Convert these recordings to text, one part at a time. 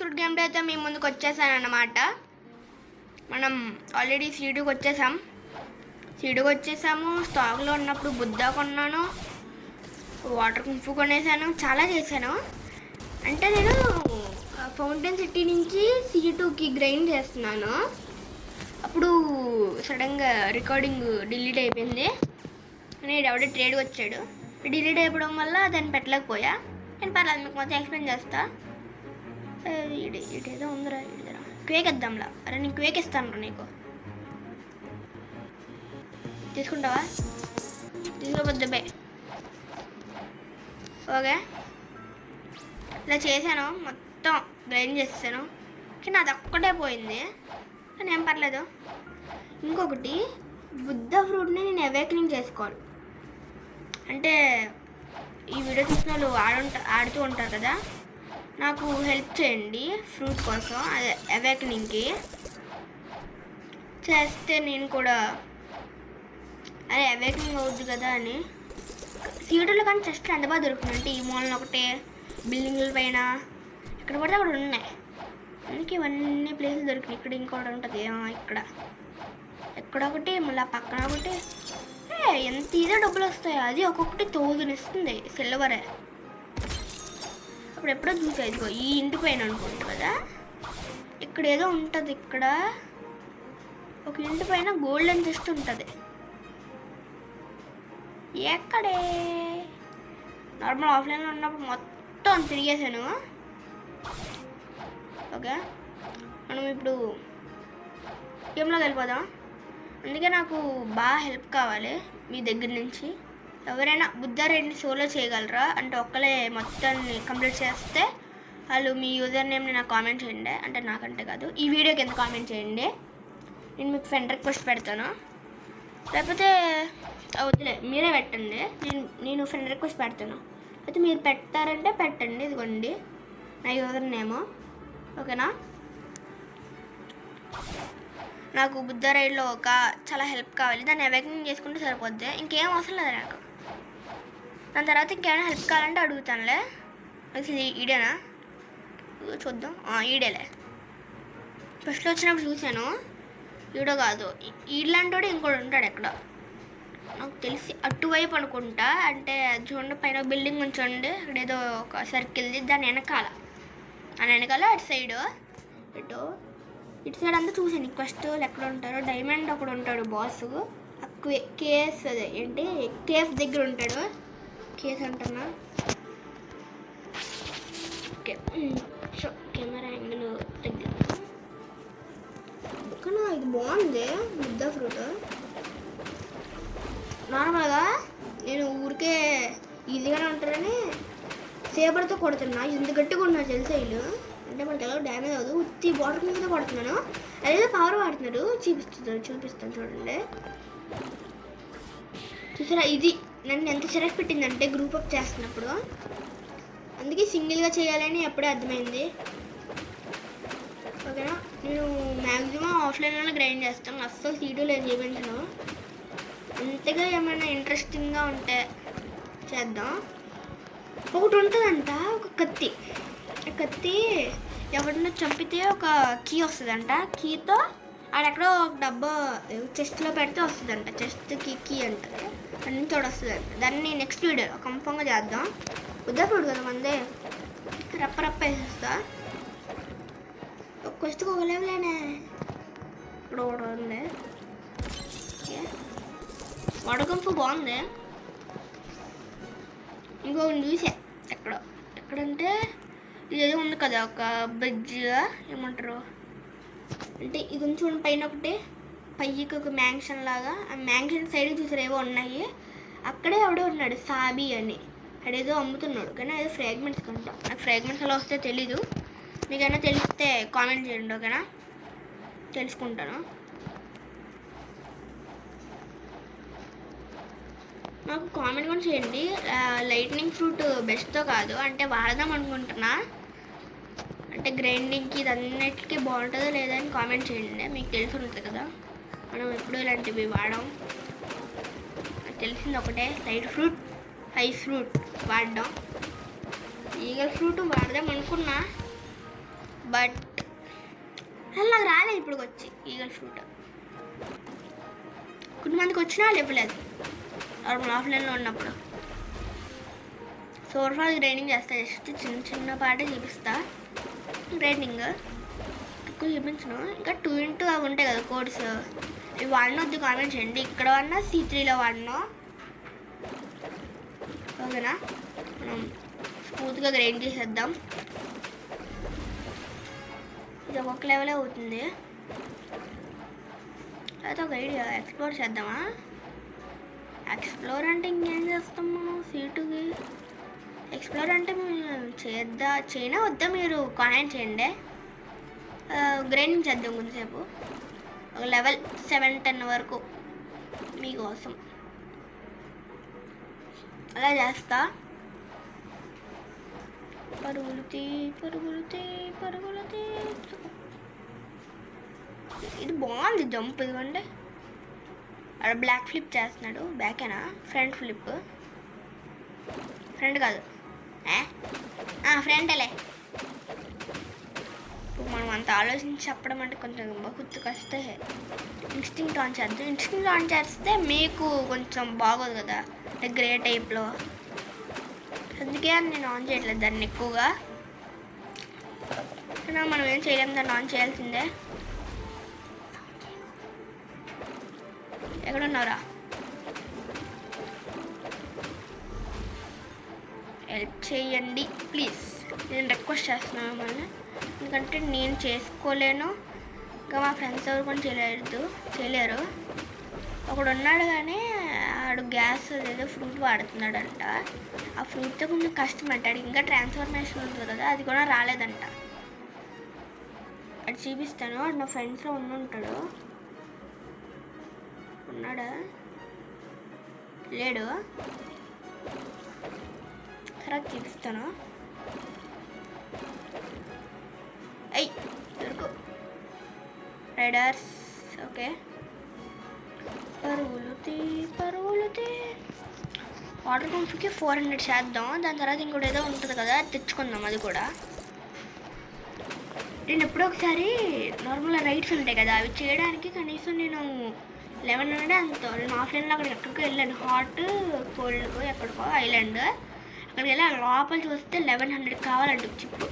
Fruit game day అయితే మీ ముందుకు వచ్చేసాను అన్నమాట. మనం ఆల్రెడీ సీడుకి వచ్చేసాము. స్టాక్లో ఉన్నప్పుడు బుద్ధ కొన్నాను, వాటర్ కుంఫు కొనేసాను, చాలా చేశాను. అంటే నేను ఫౌంటైన్ సిటీ నుంచి C2కి గ్రైండ్ చేస్తున్నాను. అప్పుడు సడన్గా రికార్డింగ్ డిలీట్ అయిపోయింది. నేను ఎవడో ట్రేడ్ వచ్చాడు, డిలీట్ అయిపోవడం వల్ల దాన్ని పెట్టలేకపోయా. నేను పర్లేదు మీకు మొత్తం ఎక్స్ప్లెయిన్ చేస్తా. ఇటేదో ఉందిరా, ఇదిరా క్వేక్ ఇద్దాంలా. అరే నేను క్వేక్ ఇస్తాను నీకు, తీసుకుంటావా? తీసుకోవద్దు బే. ఓకే, ఇలా చేశాను, మొత్తం గ్రైండ్ చేసాను. కానీ అది ఒక్కటే పోయింది, కానీ ఏం పర్లేదు. ఇంకొకటి, బుద్ధ ఫ్రూట్ని నేను అవేకనింగ్ చేసుకోవాలి. అంటే ఈ వీడియో చూసిన వాళ్ళు ఆడుతూ ఉంటారు కదా, నాకు హెల్ప్ చేయండి ఫ్రూట్ కోసం, అదే అవేకనింగ్కి చేస్తే నేను కూడా అదే అవేకనింగ్ అవుద్ది కదా అని. సీటులు కానీ చెస్ట్లు ఎంత బాగా దొరుకుతుంది అంటే ఈ మూలన ఒకటే, బిల్డింగ్ల పైన ఇక్కడ పడితే అక్కడ ఉన్నాయి. అందుకే ఇవన్నీ ప్లేసులు దొరికినాయి. ఇక్కడ ఇంకోటి ఉంటుంది, ఇక్కడ ఒకటి, మళ్ళీ పక్కన ఒకటి. ఎంత ఈజీ డబ్బులు వస్తాయి. అది ఒక్కొక్కటి 1000 ఇస్తుంది సిల్వరే. అప్పుడు ఎప్పుడో చూసా, ఇదిగో ఈ ఇంటి పైన అనుకుంటా కదా, ఇక్కడ ఏదో ఉంటుంది. ఇక్కడ ఒక ఇంటి పైన గోల్డెన్ చెస్ట్ ఉంటుంది. ఎక్కడే నార్మల్ ఆఫ్లైన్లో ఉన్నప్పుడు మొత్తం తిరిగేసాను. ఓకే, మనం ఇప్పుడు గేమ్లోకి వెళ్ళిపోదాం. అందుకే నాకు బాగా హెల్ప్ కావాలి మీ దగ్గర నుంచి. ఎవరైనా బుద్ధ రైడ్ని సోలో చేయగలరా అంటే ఒక్కలే మొత్తాన్ని కంప్లీట్ చేస్తే వాళ్ళు మీ యూజర్ నేమ్ని నాకు కామెంట్ చేయండి. అంటే నాకంటే కాదు, ఈ వీడియో కింద కామెంట్ చేయండి. నేను మీకు ఫ్రెండ్ రిక్వెస్ట్ పెడతాను. లేకపోతే వద్దులే, మీరే పెట్టండి, నేను ఫ్రెండ్ రిక్వెస్ట్ పెడతాను. అయితే మీరు పెట్టారంటే పెట్టండి, ఇదిగోండి నా యూజర్ నేమ్. ఓకేనా? నాకు బుద్ధ రైడ్లో చాలా హెల్ప్ కావాలి, దాన్ని అవేకనింగ్ చేసుకుంటే సరిపోద్ది, ఇంకేం అవసరం లేదు నాకు. దాని తర్వాత ఇంకేమైనా హెల్ప్ కావాలంటే అడుగుతానులే. అసలు ఈడేనా చూద్దాం. ఈడేలే, ఫస్ట్లో వచ్చినప్పుడు చూశాను. ఈడో కాదు, ఈడలాంటి వాడు ఇంకోటి ఉంటాడు ఎక్కడ నాకు తెలిసి, అటువైపు అనుకుంటా. అంటే చూడండి, పైన బిల్డింగ్ ఉంచండి, అక్కడ ఏదో ఒక సర్కిల్ది, దాని వెనకాల అటు సైడు ఇటు సైడ్ అంతా చూసాను. క్వెస్ట్లు ఎక్కడ ఉంటారో, డైమండ్ ఒకడు ఉంటాడు బాస్, కేఎస్ అదే ఏంటి కేఫ్ దగ్గర ఉంటాడు. కేస్ అంటున్నా. ఓకే, సో కెమెరా యాంగిల్ దగ్గర. కానీ ఇది బాగుంది బుద్ధ ఫ్రూట్. నార్మల్గా నేను ఊరికే ఈజీగానే ఉంటారని సేపర్తో కొడుతున్నా. ఎంత గట్టిగా ఉన్నా తెలుసా వీళ్ళు, అంటే మనకి ఎలా డ్యామేజ్ అవ్వదు. ఉత్తి బాటిల్ మీద కొడుతున్నాను, అదేదో పవర్ వాడుతున్నాడు. చూపిస్తాను చూడండి. చూసారా, ఇది నన్ను ఎంత చిరాకు పెట్టిందంటే గ్రూప్ అప్ చేస్తున్నప్పుడు. అందుకే సింగిల్గా చేయాలని అప్పుడే అర్థమైంది. ఓకేనా? నేను మ్యాక్సిమం ఆఫ్లైన్లోనే గ్రైండ్ చేస్తాను, అస్సలు సీడీలో ఏం చేయించను. అంతగా ఏమైనా ఇంట్రెస్టింగ్గా ఉంటే చేద్దాం. ఒకటి ఉంటుందంట, ఒక కత్తి. ఆ కత్తి ఎవరినో చంపితే ఒక కీ వస్తుందంట. కీతో ఆడెక్కడో ఒక డబ్బా చెస్ట్లో పెడితే వస్తుందంట. చెస్ట్కి కీ అంటుంది, అన్ని నుంచి వస్తుందంట. దాన్ని నెక్స్ట్ వీడియో కన్ఫర్మ్గా చేద్దాం. వద్దప్పుడు కదా మందే రప్ప వేసేస్తా. ఒక క్వెస్ట్కి ఒక లెవెలేనే. ఇప్పుడు ఒకటి ఉంది, వడకంపు బాగుంది. ఇంకొకటి చూసా ఎక్కడంటే ఇది ఉంది కదా, ఒక బ్రిడ్జ్ ఏమంటారు అంటే ఇది చూడండి, పైన ఒకటి పైకి ఒక మ్యాంక్షన్ లాగా. ఆ మ్యాంక్షన్ సైడ్కి చూసారు ఏవో ఉన్నాయి. అక్కడే ఎవడో ఉన్నాడు సాబీ అని, అడేదో అమ్ముతున్నాడు. కానీ అదే ఫ్రాగ్మెంట్స్ కంట. నాకు ఫ్రాగ్మెంట్స్ ఎలా వస్తే తెలీదు, మీకైనా తెలిస్తే కామెంట్ చేయండి. ఓకేనా? తెలుసుకుంటాను. నాకు కామెంట్ కూడా చేయండి. లైట్నింగ్ ఫ్రూట్ బెస్ట్తో కాదు అంటే వాడదాం అనుకుంటున్నా, అంటే గ్రైండింగ్కి ఇది అన్నిటికీ బాగుంటుందో లేదా అని కామెంట్ చేయండి. మీకు తెలిసి ఉంటుంది కదా, మనం ఎప్పుడూ ఇలాంటివి వాడాం. నాకు తెలిసింది ఒకటే, లైట్ ఫ్రూట్ ఐస్ ఫ్రూట్ వాడడం. ఈగల్ ఫ్రూట్ వాడదాం అనుకున్నా, బట్ అసలు నాకు రాలేదు ఇప్పుడు వచ్చి ఈగల్ ఫ్రూట్. కొంతమందికి వచ్చినా ఇవ్వలేదు నార్మల్ ఆఫ్లైన్లో ఉన్నప్పుడు. సో ఓవర్ఫాల్ గ్రైండింగ్ చేస్తా, జస్ట్ చిన్న పాటే చూపిస్తా గ్రైండింగ్, ఎక్కువ చూపించను. ఇంకా 2x అవి ఉంటాయి కదా కోడ్స్, ఇవి వాడినొద్దు కామెంట్ చేయండి. ఇక్కడ వాడినా C3లో వాడినా ఓకేనా. మనం స్మూత్గా గ్రైండ్ చేసేద్దాం. ఇది ఒక్కొక్క లెవెల్ అవుతుంది. అయితే ఒక ఐడియా ఎక్స్ప్లోర్ చేద్దామా. ఎక్స్ప్లోర్ అంటే ఇంకేం చేస్తాం మనం C2కి. ఎక్స్ప్లోర్ అంటే చేయనా వద్దా మీరు కామెంట్ చేయండి. గ్రైండింగ్ చేద్దాం కొంతసేపు, ఒక లెవెల్ 7-10 వరకు మీకోసం అలా చేస్తా. పరుగులుతీ పరుగులుతీ పరుగులుతీ. ఇది బాగుంది జంప్, ఇదిగోండి. అక్కడ బ్లాక్ ఫ్లిప్ చేస్తున్నాడు. బ్యాకేనా? ఫ్రంట్ ఫ్లిప్, ఫ్రంట్ కాదు ఫ్రంటేలే. ఇప్పుడు మనం అంత ఆలోచించి చెప్పడం అంటే కొంచెం బహుత్ కష్టే. ఇన్స్టింక్ట్ ఆన్ చేద్దాం. ఇన్స్టింక్ట్ ఆన్ చేస్తే మీకు కొంచెం బాగోదు కదా, అంటే గ్రే టైప్లో. అందుకే నేను ఆన్ చేయట్లేదు దాన్ని ఎక్కువగా. మనం ఏం చేయలేము, దాన్ని ఆన్ చేయాల్సిందే. ఎక్కడున్నారా? హెల్ప్ చేయండి ప్లీజ్, నేను రిక్వెస్ట్ చేస్తున్నాను మిమ్మల్ని. ఎందుకంటే నేను చేసుకోలేను, ఇంకా మా ఫ్రెండ్స్ ఎవరు కూడా చేయలేరు. ఒకడు ఉన్నాడు కానీ ఆడు గ్యాస్ ఏదో ఫ్రూట్ వాడుతున్నాడంట. ఆ ఫ్రూట్తో కొంచెం కష్టం అంటాడు. ఇంకా ట్రాన్స్ఫర్మేషన్ ఉంటుంది కదా, అది కూడా రాలేదంట. అది చూపిస్తాను. వాడు నా ఫ్రెండ్స్లో ఉంటాడు. ఉన్నాడా? లేడు. తర్వాత చూపిస్తాను. దొరుకు రైడర్స్. ఓకే, పరుగులుతీ. వాటర్ పంప్కి 400 చేద్దాం. దాని తర్వాత ఇంకోటి ఏదో ఉంటుంది కదా, అది తెచ్చుకుందాం. అది కూడా నేను ఎప్పుడో ఒకసారి నార్మల్గా రైడ్స్ ఉంటాయి కదా, అవి చేయడానికి కనీసం నేను 1100 అంత. నేను ఆఫ్లైన్లో ఎక్కడికో వెళ్ళాను, హాట్ కోల్డ్కో ఎక్కడికో ఐలాండ్. అక్కడికి వెళ్ళి లోపల చూస్తే 1100 కావాలంట చిప్పు.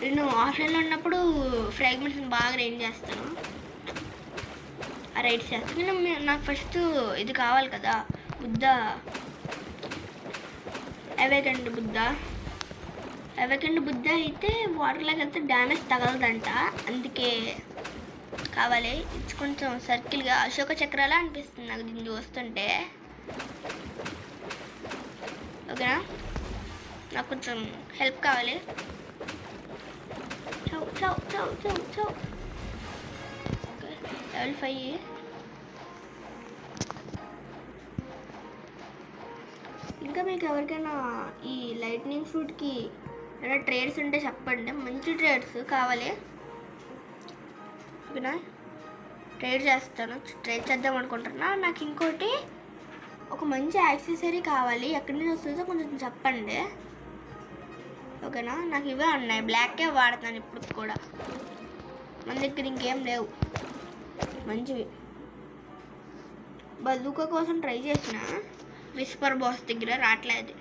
నేను ఆఫ్లైన్లో ఉన్నప్పుడు ఫ్రాగ్మెంట్స్ని బాగా రైడ్ చేస్తాను, ఆ రైడ్స్ చేస్తాను. నాకు ఫస్ట్ ఇది కావాలి కదా, బుద్ధ అవేకెండ్ బుద్ధ అయితే వాటర్లోకి వెళ్తే డ్యామేజ్ తగలదంట, అందుకే కావాలి. ఇది కొంచెం సర్కిల్గా అశోక చక్రాలా అనిపిస్తుంది నాకు దీన్ని చూస్తుంటే. ఓకేనా, నాకు కొంచెం హెల్ప్ కావాలి. Okay, level 5. ఇంకా మీకు ఎవరికైనా ఈ లైట్నింగ్ ఫ్రూట్కి ఏమైనా ట్రేడ్స్ ఉంటే చెప్పండి, మంచి ట్రేడ్స్ కావాలి. ఓకేనా, ట్రేడ్ చేద్దాం అనుకుంటున్నా. నాకు ఇంకోటి ఒక మంచి యాక్సెసరీ కావాలి, ఎక్కడి నుంచి వస్తుందో కొంచెం చెప్పండి. ఓకేనా, నాకు ఇవే ఉన్నాయి, బ్లాక్కే వాడతాను ఇప్పుడు కూడా. మన దగ్గర ఇంకేం లేవు మంచివి. బజూకా కోసం ట్రై చేసిన, విస్పర్ బాస్ దగ్గర రావట్లేదు,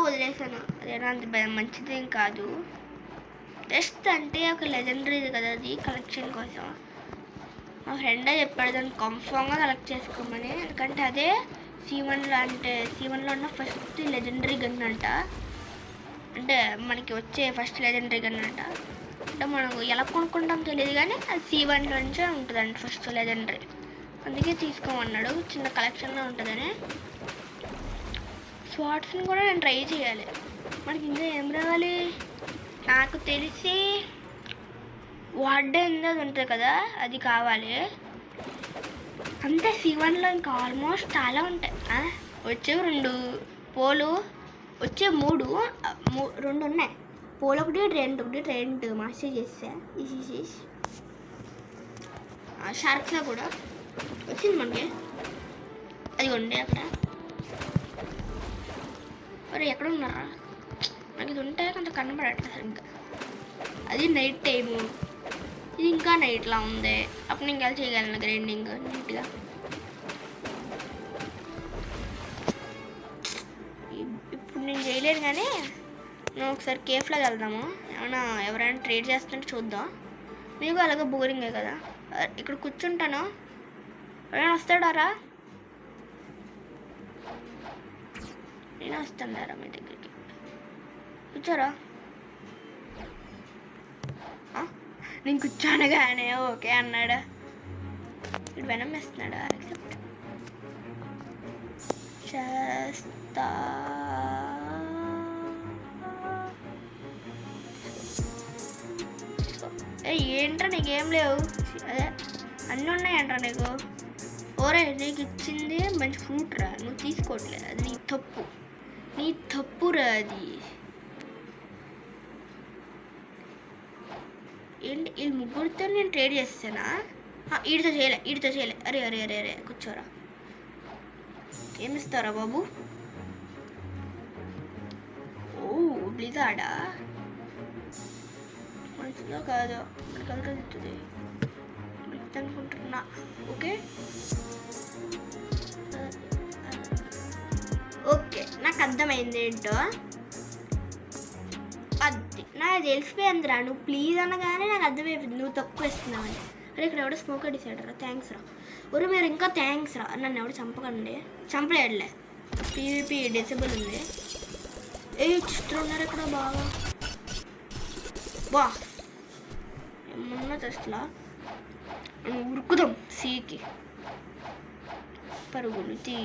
వదిలేసాను. అదేనా అంత మంచిది ఏం కాదు, జస్ట్ అంటే ఒక లెజెండరీది కదా అది, కలెక్షన్ కోసం. మా ఫ్రెండే చెప్పాడు దాన్ని కన్ఫామ్గా కలెక్ట్ చేసుకోమని, ఎందుకంటే అదే C1లో ఉన్న ఫస్ట్ లెజెండరీ గన్ అంట. అంటే మనకి వచ్చే ఫస్ట్ లెజెండరీ గన్ అంట. అంటే మనం ఎలా కొనుక్కుంటాం తెలియదు కానీ అది C1 నుంచే ఉంటుందంట ఫస్ట్ లెజెండరీ. అందుకే తీసుకోమన్నాడు, చిన్న కలెక్షన్లో ఉంటుందని. స్వాట్స్ని కూడా నేను ట్రై చేయాలి. మనకి ఇంకా ఏం రావాలి, నాకు తెలిసి వాడే అది ఉంటుంది కదా, అది కావాలి. అంతే, C1లో ఇంకా ఆల్మోస్ట్ చాలా ఉంటాయి. వచ్చేవి 2 పోలు, వచ్చే 2 ఉన్నాయి. పోలు ఒకటి, ట్రైన్ మాస్టర్ చేస్తా. షార్క్స్లో కూడా వచ్చింది మనకి, అది ఉండే అక్కడ. మరి ఎక్కడ ఉన్నారా, నాకు ఇది ఉంటే కొంచెం కనబడట్లేదు సరిగ్గా. అది నైట్ టైము, ఇది ఇంకా నైట్లా ఉంది. అప్పుడు నేను కలిసి చేయగలను గ్రైండింగ్ నీట్గా. ఇప్పుడు నేను చేయలేను కానీ నేను ఒకసారి కేఫ్లోకి వెళ్దాము. ఏమైనా ఎవరైనా ట్రేడ్ చేస్తుంటే చూద్దాం. మీకు అలాగే బోరింగే కదా, ఇక్కడ కూర్చుంటాను. ఎవరైనా వస్తాడారా? నేను వస్తాడారా మీ దగ్గరికి? కూర్చోరా. నేను కూర్చోనగానే ఓకే అన్నాడా? ఇప్పుడు వెనం వేస్తున్నాడా? యాక్సెప్ట్ చేస్తా. ఏంట్రా నీకేం లేవు? అదే అన్నీ ఉన్నాయంట్రా నీకు. ఓరే నీకు ఇచ్చింది మంచి ఫ్రూట్ రా, నువ్వు తీసుకోవట్లేదు. అది నీ తప్పురా అది. ఏంటి వీళ్ళు ముగ్గురితో నేను ట్రేడ్ చేస్తానా? వీడితో చేయలే. అరే అరే అరే అరే కూర్చోరా. ఏమిస్తారా బాబు? ఓ బ్లిజార్డా, మంచిదో కాదో మనకు కలుగుతుంది అనుకుంటున్నా. ఓకే నాకు అర్థమైంది ఏంటో. అది నాకు తెలిసిపోయిందిరా. నువ్వు ప్లీజ్ అనగానే నాకు అర్థమైపోయింది నువ్వు తక్కువ ఇస్తున్నావని. అరే ఇక్కడ ఎవడో స్మోక్ డిసైడ్ రా. థ్యాంక్స్ రా. ఒరు మీరు ఇంకా థ్యాంక్స్ రా. నన్ను ఎవడు చంపకండి. చంపలేడులే, పీవీపీ డిసేబుల్ ఉంది. చిత్రం ఉన్నారు ఇక్కడ బాగా. బా ఏమన్నా తెస్లా ఉరుకుదాం సీకి. పరుగులు తీ.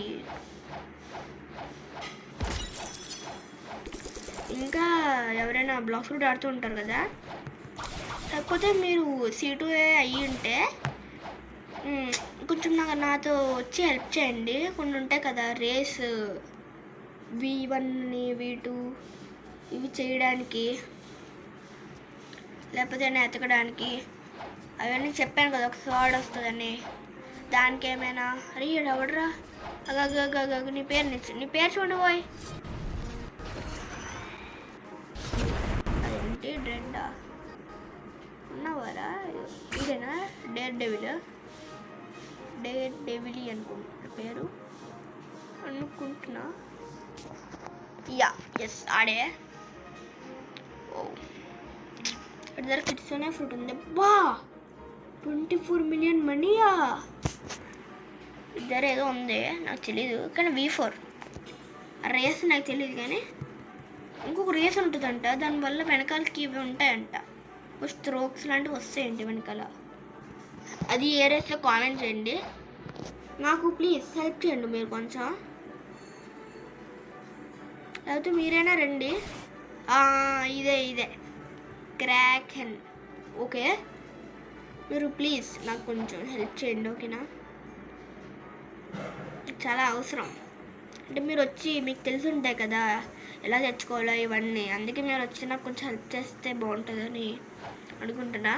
ఇంకా ఎవరైనా బ్లాక్స్ కూడా ఆడుతూ ఉంటారు కదా, కాకపోతే మీరు C2 అయ్యి ఉంటే కొంచెం నాతో వచ్చి హెల్ప్ చేయండి. కొన్ని ఉంటాయి కదా రేస్, V1 V2 ఇవి చేయడానికి, లేకపోతే ఎతకడానికి. అవన్నీ చెప్పాను కదా ఒక స్వాడ్ వస్తుందని. దానికి ఏమైనా అరే ఎవడరా అగ నీ పేరు చూడండి పోయి. అదేంటి డ్రెడ్డా ఉన్నవారా? ఇదేనా డేర్ డెవిలీ అనుకుంటున్నా పేరు అనుకుంటున్నా. యా ఎస్ ఆడే. ఓ దగ్గర కిట్సోనే ఫ్రూట్ ఉంది. బా 24 million మనీయా. ఇద్దరు ఏదో ఉంది నాకు తెలీదు, కానీ V4 రేస్ నాకు తెలియదు. కానీ ఇంకొక రేస్ ఉంటుందంట, దానివల్ల వెనకాలకి ఇవి ఉంటాయంట, స్ట్రోక్స్ లాంటివి వస్తాయండి వెనకాల. అది ఏ రేస్లో కామెంట్ చేయండి నాకు ప్లీజ్. హెల్ప్ చేయండి మీరు కొంచెం, లేకపోతే మీరైనా రండి. ఇదే క్రాకెన్. ఓకే మీరు ప్లీజ్ నాకు కొంచెం హెల్ప్ చేయండి ఓకేనా? చాలా అవసరం. అంటే మీరు వచ్చి మీకు తెలిసి ఉంటాయి కదా ఎలా తెచ్చుకోవాలో ఇవన్నీ, అందుకే మీరు వచ్చి నాకు కొంచెం హెల్ప్ చేస్తే బాగుంటుందని అనుకుంటున్నా.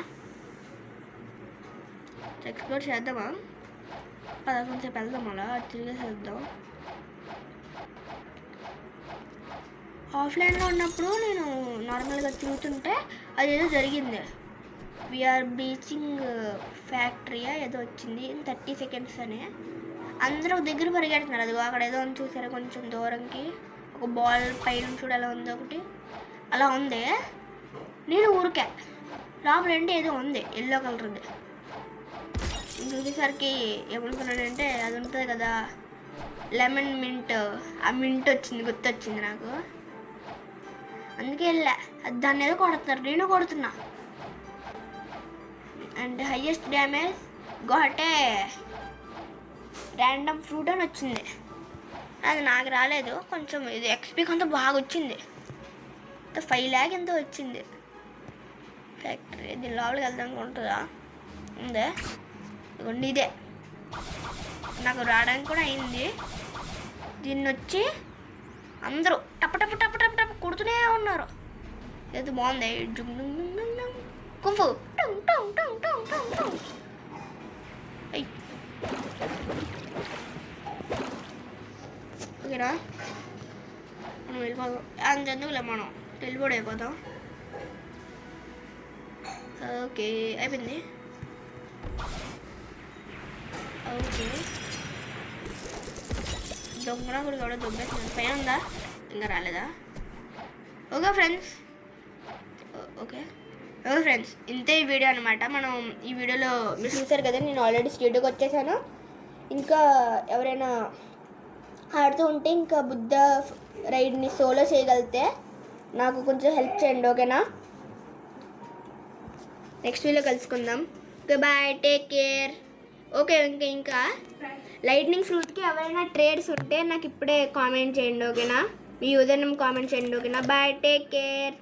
ఎక్స్ప్లోర్ చేద్దామా? కొంచెం వెళ్దాం, అలా తిరిగేసి వెళ్దాం. ఆఫ్లైన్లో ఉన్నప్పుడు నేను నార్మల్గా తిరుగుతుంటే అదేదో జరిగింది. వీఆర్ బీచింగ్ ఫ్యాక్టరీయా ఏదో వచ్చింది 30 seconds అని. అందరూ దగ్గర పరిగెడుతున్నారు. అది అక్కడ ఏదో అని చూసారా కొంచెం దూరంకి ఒక బాల్ పైన చూడు ఎలా ఉంది, ఒకటి అలా ఉంది. నేను ఊరికే లోపల ఏంటి ఏదో ఉంది ఎల్లో కలర్ది. చూసేసరికి ఏమనుకున్నానంటే అది ఉంటుంది కదా లెమన్ మింట్, ఆ మింట్ వచ్చింది, గుర్తొచ్చింది నాకు. అందుకే వెళ్ళా. దాన్ని ఏదో కొడుతున్నారు, నేను కొడుతున్నా. And highest damage got a random fruit అని వచ్చింది. అది నాకు రాలేదు, కొంచెం ఇది XP కొంత బాగా వచ్చింది. 5 lakh ఎంతో వచ్చింది. ఫ్యాక్టరీ దీని లోపలికి వెళ్దాం ఉంటుందా? ఉందే ఇదిగోండి, ఇదే నాకు రావడానికి కూడా అయింది. దీన్ని వచ్చి అందరూ టప్ టప్ టప్ టప్ టప్ కొడుతూనే ఉన్నారు. ఏదో బాగుంది. Kung fu tongue tongue tongue tongue tongue tongue. ఓకేనా? మనం వెళ్ళిపోదాం. అంతెందుకులే, మనం టెలిపోర్ట్ అయిపోతాం. ఓకే అయిపోయింది. ఓకే దొంగ కూడా కూడా దొంగేస్తుంది. పైన ఉందా? ఇంకా రాలేదా? ఓకే ఫ్రెండ్స్, ఓకే ఫ్రెండ్స్, ఇంతే ఈ వీడియో అనమాట. మనం ఈ వీడియోలో మీరు చూసారు కదా, నేను ఆల్రెడీ స్టూడియోకి వచ్చేసాను. ఇంకా ఎవరైనా ఆడుతూ ఉంటే ఇంకా బుద్ధ రైడ్ని సోలో చేయగలిగితే నాకు కొంచెం హెల్ప్ చేయండి, ఓకేనా? నెక్స్ట్ వీడియో కలుసుకుందాం. Okay bye, take care. Okay ఇంకా లైట్నింగ్ ఫ్రూట్కి ఎవరైనా ట్రేడ్స్ ఉంటే నాకు ఇప్పుడే కామెంట్ చేయండి, ఓకేనా? మీ యూజర్ నేమ్ కామెంట్ చేయండి, ఓకేనా? Bye, take care.